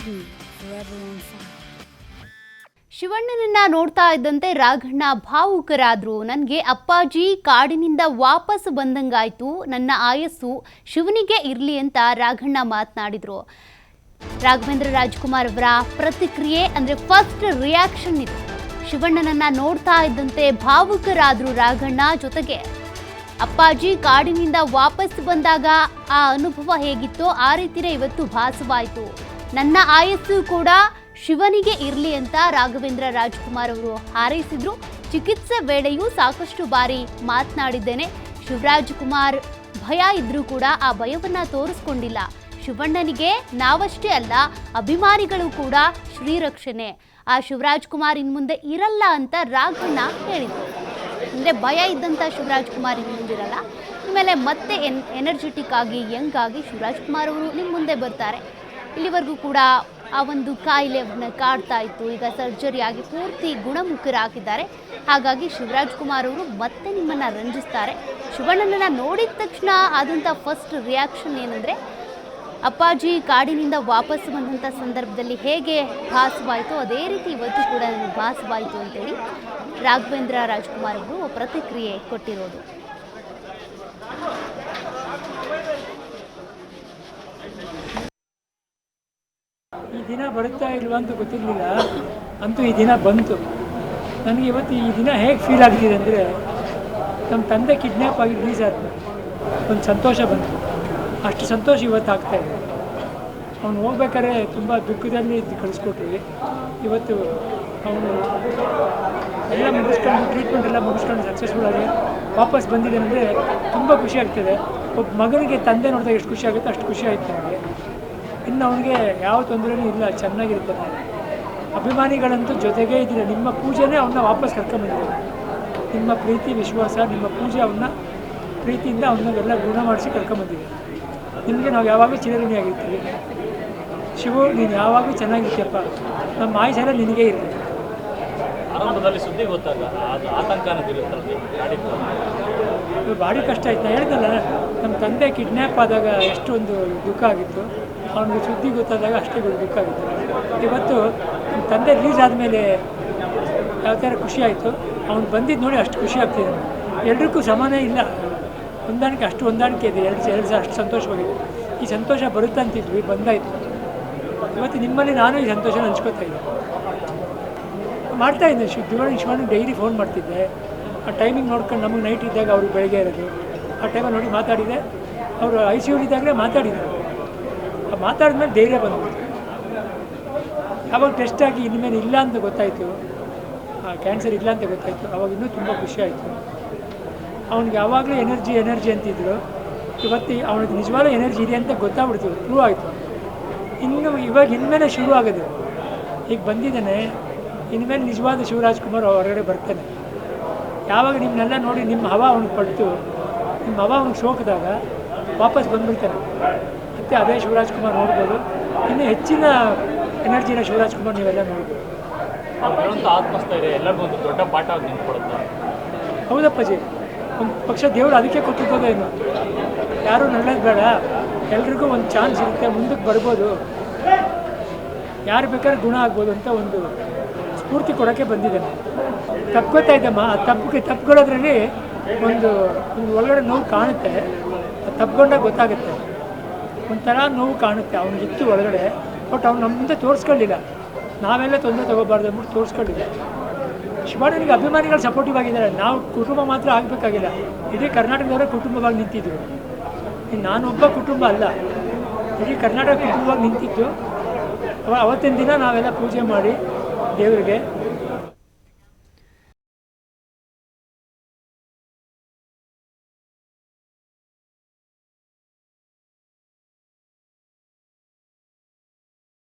me forever on fire. ಶಿವಣ್ಣನನ್ನ ನೋಡ್ತಾ ಇದ್ದಂತೆ ರಾಘಣ್ಣ ಭಾವುಕರಾದ್ರು. ನನಗೆ ಅಪ್ಪಾಜಿ ಕಾಡಿನಿಂದ ವಾಪಸ್ ಬಂದಂಗಾಯ್ತು, ನನ್ನ ಆಯಸ್ಸು ಶಿವನಿಗೆ ಇರಲಿ ಅಂತ ರಾಘಣ್ಣ ಮಾತನಾಡಿದ್ರು. ರಾಘವೇಂದ್ರ ರಾಜ್ಕುಮಾರ್ ಅವರ ಪ್ರತಿಕ್ರಿಯೆ ಅಂದರೆ ಫಸ್ಟ್ ರಿಯಾಕ್ಷನ್ ಇದು. ಶಿವಣ್ಣನನ್ನ ನೋಡ್ತಾ ಇದ್ದಂತೆ ಭಾವುಕರಾದ್ರು ರಾಘಣ್ಣ. ಜೊತೆಗೆ ಅಪ್ಪಾಜಿ ಕಾಡಿನಿಂದ ವಾಪಸ್ ಬಂದಾಗ ಆ ಅನುಭವ ಹೇಗಿತ್ತೋ ಆ ರೀತಿಯೇ ಇವತ್ತು ಭಾಸವಾಯಿತು. ನನ್ನ ಆಯಸ್ಸು ಕೂಡ ಶಿವನಿಗೆ ಇರಲಿ ಅಂತ ರಾಘವೇಂದ್ರ ರಾಜ್ಕುಮಾರ್ ಅವರು ಹಾರೈಸಿದ್ರು. ಚಿಕಿತ್ಸೆ ವೇಳೆಯೂ ಸಾಕಷ್ಟು ಬಾರಿ ಮಾತನಾಡಿದ್ದೇನೆ. ಶಿವರಾಜ್ ಕುಮಾರ್ ಭಯ ಇದ್ರೂ ಕೂಡ ಆ ಭಯವನ್ನ ತೋರಿಸ್ಕೊಂಡಿಲ್ಲ. ಶಿವಣ್ಣನಿಗೆ ನಾವಷ್ಟೇ ಅಲ್ಲ, ಅಭಿಮಾನಿಗಳು ಕೂಡ ಶ್ರೀರಕ್ಷಣೆ. ಆ ಶಿವರಾಜ್ ಕುಮಾರ್ ಇನ್ಮುಂದೆ ಇರಲ್ಲ ಅಂತ ರಾಘಣ್ಣ ಹೇಳಿದರು. ಅಂದರೆ ಭಯ ಇದ್ದಂಥ ಶಿವರಾಜ್ ಕುಮಾರ್ ಇನ್ನು ಮುಂದಿರಲ್ಲ. ಆಮೇಲೆ ಮತ್ತೆ ಎನರ್ಜೆಟಿಕ್ ಆಗಿ ಯಂಗ್ ಆಗಿ ಶಿವರಾಜ್ ಕುಮಾರ್ ಅವರು ನಿಮ್ಮ ಮುಂದೆ ಬರ್ತಾರೆ. ಇಲ್ಲಿವರೆಗೂ ಕೂಡ ಆ ಒಂದು ಕಾಯಿಲೆ ಅವ್ರನ್ನ ಕಾಡ್ತಾ ಇತ್ತು. ಈಗ ಸರ್ಜರಿ ಆಗಿ ಪೂರ್ತಿ ಗುಣಮುಖರಾಗಿದ್ದಾರೆ. ಹಾಗಾಗಿ ಶಿವರಾಜ್ ಕುಮಾರ್ ಅವರು ಮತ್ತೆ ನಿಮ್ಮನ್ನು ರಂಜಿಸ್ತಾರೆ. ಶಿವಣ್ಣನನ್ನು ನೋಡಿದ ತಕ್ಷಣ ಆದಂಥ ಫಸ್ಟ್ ರಿಯಾಕ್ಷನ್ ಏನಂದರೆ, ಅಪ್ಪಾಜಿ ಕಾಡಿನಿಂದ ವಾಪಸ್ ಬಂದಂಥ ಸಂದರ್ಭದಲ್ಲಿ ಹೇಗೆ ಭಾಸವಾಯಿತು ಅದೇ ರೀತಿ ಇವತ್ತು ಕೂಡ ನನಗೆ ಭಾಸವಾಯಿತು ಅಂತೇಳಿ ರಾಘವೇಂದ್ರ ರಾಜ್ಕುಮಾರ್ ಅವರು ಪ್ರತಿಕ್ರಿಯೆ ಕೊಟ್ಟಿರೋದು. ಈ ದಿನ ಬರುತ್ತಾ ಇಲ್ವಾ ಅಂತ ಗೊತ್ತಿರಲಿಲ್ಲ, ಅಂತೂ ಈ ದಿನ ಬಂತು. ನನಗೆ ಇವತ್ತು ಈ ದಿನ ಹೇಗೆ ಫೀಲ್ ಆಗ್ತಿದೆ ಅಂದರೆ, ನಮ್ಮ ತಂದೆ ಕಿಡ್ನ್ಯಾಪ್ ಆಗಿ ರಿಲೀಸ್ ಆದ ಒಂದು ಸಂತೋಷ ಬಂತು. ಅಷ್ಟು ಸಂತೋಷ ಇವತ್ತು ಆಗ್ತಾಯಿದೆ. ಅವನು ಹೋಗ್ಬೇಕಾದ್ರೆ ತುಂಬ ದುಃಖದಲ್ಲಿ ಕಳಿಸ್ಕೊಟ್ವಿ. ಇವತ್ತು ಅವನು ಎಲ್ಲ ಮುಗಿಸ್ಕೊಂಡು ಟ್ರೀಟ್ಮೆಂಟ್ ಎಲ್ಲ ಮುಗಿಸ್ಕೊಂಡು ಸಕ್ಸಸ್ಫುಲ್ ಆಗಿ ವಾಪಸ್ ಬಂದಿದ್ದಾನೆಂದರೆ ತುಂಬ ಖುಷಿ ಆಗ್ತದೆ. ಒಬ್ಬ ಮಗನಿಗೆ ತಂದೆ ನೋಡಿದಾಗ ಎಷ್ಟು ಖುಷಿ ಆಗುತ್ತೆ ಅಷ್ಟು ಖುಷಿ ಆಯಿತು ನನಗೆ. ಇನ್ನು ಅವನಿಗೆ ಯಾವ ತೊಂದರೆನೂ ಇಲ್ಲ, ಚೆನ್ನಾಗಿರ್ತಾನೆ. ಅಭಿಮಾನಿಗಳಂತೂ ಜೊತೆಗೇ ಇದ್ದೀರ. ನಿಮ್ಮ ಪೂಜೆನೇ ಅವನ್ನ ವಾಪಸ್ ಕರ್ಕೊಂಬಂದಿದೆ. ನಿಮ್ಮ ಪ್ರೀತಿ ವಿಶ್ವಾಸ, ನಿಮ್ಮ ಪೂಜೆ ಅವನ್ನ ಪ್ರೀತಿಯಿಂದ ಅವನ್ನೆಲ್ಲ ಗುಣ ಮಾಡಿಸಿ ಕರ್ಕೊಂಬಂದಿದೆ. ನಿಮಗೆ ನಾವು ಯಾವಾಗಲೂ ಚಿರಋಣಿಯಾಗಿರ್ತೀವಿ. ಶಿವು, ನೀನು ಯಾವಾಗಲೂ ಚೆನ್ನಾಗಿರ್ತೀಯಪ್ಪ, ನಮ್ಮ ಆಯುಷೆಲ್ಲ ನಿನಗೇ ಇರಲಿ. ಆರಂಭದಲ್ಲಿ ಸುದ್ದಿ ಗೊತ್ತಾಗ ಅದು ಆತಂಕನ ಭಾರಿ ಕಷ್ಟ ಆಯ್ತು. ನಾನು ಹೇಳ್ದಲ್ಲ, ನಮ್ಮ ತಂದೆ ಕಿಡ್ನ್ಯಾಪ್ ಆದಾಗ ಎಷ್ಟೊಂದು ದುಃಖ ಆಗಿತ್ತು. ಅವನಿಗೆ ಸುದ್ದಿ ಗೊತ್ತಾದಾಗ ಅಷ್ಟೇ ದುಃಖ ಆಗಿತ್ತು. ಇವತ್ತು ನಮ್ಮ ತಂದೆ ರಿಲೀಸ್ ಆದಮೇಲೆ ಯಾವ ಥರ ಖುಷಿ ಆಯಿತು. ಅವ್ನು ಬಂದಿದ್ದು ನೋಡಿ ಅಷ್ಟು ಖುಷಿ ಆಗ್ತಿದೆ. ಎಲ್ರಿಗೂ ಸಮಾನ ಇಲ್ಲ, ಹೊಂದಾಣಿಕೆ ಅಷ್ಟು ಹೊಂದಾಣಿಕೆ ಇದೆ. ಎರಡು ಸಹ ಅಷ್ಟು ಸಂತೋಷವಾಗಿದೆ. ಈ ಸಂತೋಷ ಬರುತ್ತೆ ಅಂತಿದ್ವಿ, ಬಂದಾಯಿತು. ಇವತ್ತು ನಿಮ್ಮಲ್ಲಿ ನಾನು ಈ ಸಂತೋಷನ ಹಂಚ್ಕೋತಾ ಇದ್ದೆ. ಮಾಡ್ತಾಯಿದ್ದೆ. ಶಿವಣ್ಣ ಡೈಲಿ ಫೋನ್ ಮಾಡ್ತಿದ್ದೆ. ಆ ಟೈಮಿಂಗ್ ನೋಡ್ಕೊಂಡು ನಮಗೆ ನೈಟ್ ಇದ್ದಾಗ ಅವ್ರಿಗೆ ಬೆಳಗ್ಗೆ ಇರೋದು. ಆ ಟೈಮಲ್ಲಿ ನೋಡಿ ಮಾತಾಡಿದೆ. ಅವರು ICU-ಲಿದ್ದಾಗಲೇ ಮಾತಾಡಿದರು. ಮಾತಾಡಿದ್ಮೇಲೆ ಧೈರ್ಯ ಬಂದ್ಬಿಡ್ತು. ಆವಾಗ ಟೆಸ್ಟ್ ಆಗಿ ಇನ್ಮೇಲೆ ಇಲ್ಲ ಅಂತ ಗೊತ್ತಾಯಿತು, ಕ್ಯಾನ್ಸರ್ ಇಲ್ಲ ಅಂತ ಗೊತ್ತಾಯಿತು. ಆವಾಗ ಇನ್ನೂ ತುಂಬ ಖುಷಿ ಆಯಿತು. ಅವ್ನಿಗೆ ಯಾವಾಗಲೂ ಎನರ್ಜಿ ಅಂತಿದ್ರು. ಇವತ್ತು ಅವನಿಗೆ ನಿಜವಾದ ಎನರ್ಜಿ ಇದೆ ಅಂತ ಗೊತ್ತಾಗ್ಬಿಡ್ತು, ಪ್ರೂವ್ ಆಯಿತು. ಇವಾಗ ಇನ್ಮೇಲೆ ಶುರು ಆಗೋದು. ಈಗ ಬಂದಿದ್ದಾನೆ, ಇನ್ಮೇಲೆ ನಿಜವಾದ ಶಿವರಾಜ್ ಕುಮಾರ್ ಹೊರಗಡೆ ಬರ್ತಾನೆ. ಯಾವಾಗ ನಿಮ್ಮನ್ನೆಲ್ಲ ನೋಡಿ ನಿಮ್ಮ ಹವಾ ಅವ್ನಿಗೆ ಪಡ್ತು, ನಿಮ್ಮ ಹವಾ ಅವ್ನಿಗೆ ಸೋಕಿದಾಗ ವಾಪಸ್ ಬಂದ್ಬಿಡ್ತಾನೆ. ಮತ್ತು ಅದೇ ಶಿವರಾಜ್ ಕುಮಾರ್ ನೋಡ್ಬೋದು. ಇನ್ನು ಹೆಚ್ಚಿನ ಎನರ್ಜಿನ ಶಿವರಾಜ್ ಕುಮಾರ್ ನೀವೆಲ್ಲ ನೋಡ್ಬೋದು. ಆತ್ಮಸ್ಥೈರ್ಯ ಎಲ್ಲರಿಗೂ ಒಂದು ದೊಡ್ಡ ಪಾಠ ನಿಂತ್ಕೊಡುತ್ತೆ. ಹೌದಪ್ಪಾಜಿ, ಒಂದು ಪಕ್ಷ ದೇವರು ಅದಕ್ಕೆ ಕೊಟ್ಟಿರ್ಬೋದೇನು. ಯಾರೂ ನಳ್ಳೋದು ಬೇಡ, ಎಲ್ರಿಗೂ ಒಂದು ಚಾನ್ಸ್ ಇರುತ್ತೆ, ಮುಂದಕ್ಕೆ ಬರ್ಬೋದು, ಯಾರು ಬೇಕಾದ್ರೆ ಗುಣ ಆಗ್ಬೋದು ಅಂತ ಒಂದು ಸ್ಫೂರ್ತಿ ಕೊಡೋಕ್ಕೆ ಬಂದಿದ್ದಾನೆ. ತಪ್ಕೊತಾಯಿದ್ದಮ್ಮ. ಆ ತಪ್ಪುಗಳೋದ್ರಲ್ಲಿ ಒಂದು ಒಳಗಡೆ ನೋವು ಕಾಣುತ್ತೆ. ತಪ್ಪಿಕೊಂಡಾಗ ಗೊತ್ತಾಗುತ್ತೆ. ಒಂಥರ ನೋವು ಕಾಣುತ್ತೆ ಅವನಿಗಿತ್ತು ಒಳಗಡೆ. ಬಟ್ ಅವ್ನು ನಮ್ಮ ಮುಂದೆ ತೋರಿಸ್ಕೊಳ್ಳಿಲ್ಲ. ನಾವೆಲ್ಲ ತೊಂದರೆ ತೊಗೋಬಾರ್ದು ಅಂದ್ಬಿಟ್ಟು ತೋರಿಸ್ಕೊಳ್ಳಿಲ್ಲ. ಶಿವಣ್ಣನಿಗೆ ಅಭಿಮಾನಿಗಳು ಸಪೋರ್ಟಿವ್ ಆಗಿದ್ದಾರೆ. ನಾವು ಕುಟುಂಬ ಮಾತ್ರ ಆಗಬೇಕಾಗಿಲ್ಲ, ಇಡೀ ಕರ್ನಾಟಕದವರೇ ಕುಟುಂಬವಾಗಿ ನಿಂತಿದ್ರು. ನಾನೊಬ್ಬ ಕುಟುಂಬ ಅಲ್ಲ, ಇಡೀ ಕರ್ನಾಟಕ ಕುಟುಂಬವಾಗಿ ನಿಂತಿದ್ದು. ಅವತ್ತಿನ ದಿನ ನಾವೆಲ್ಲ ಪೂಜೆ ಮಾಡಿ ದೇವರಿಗೆ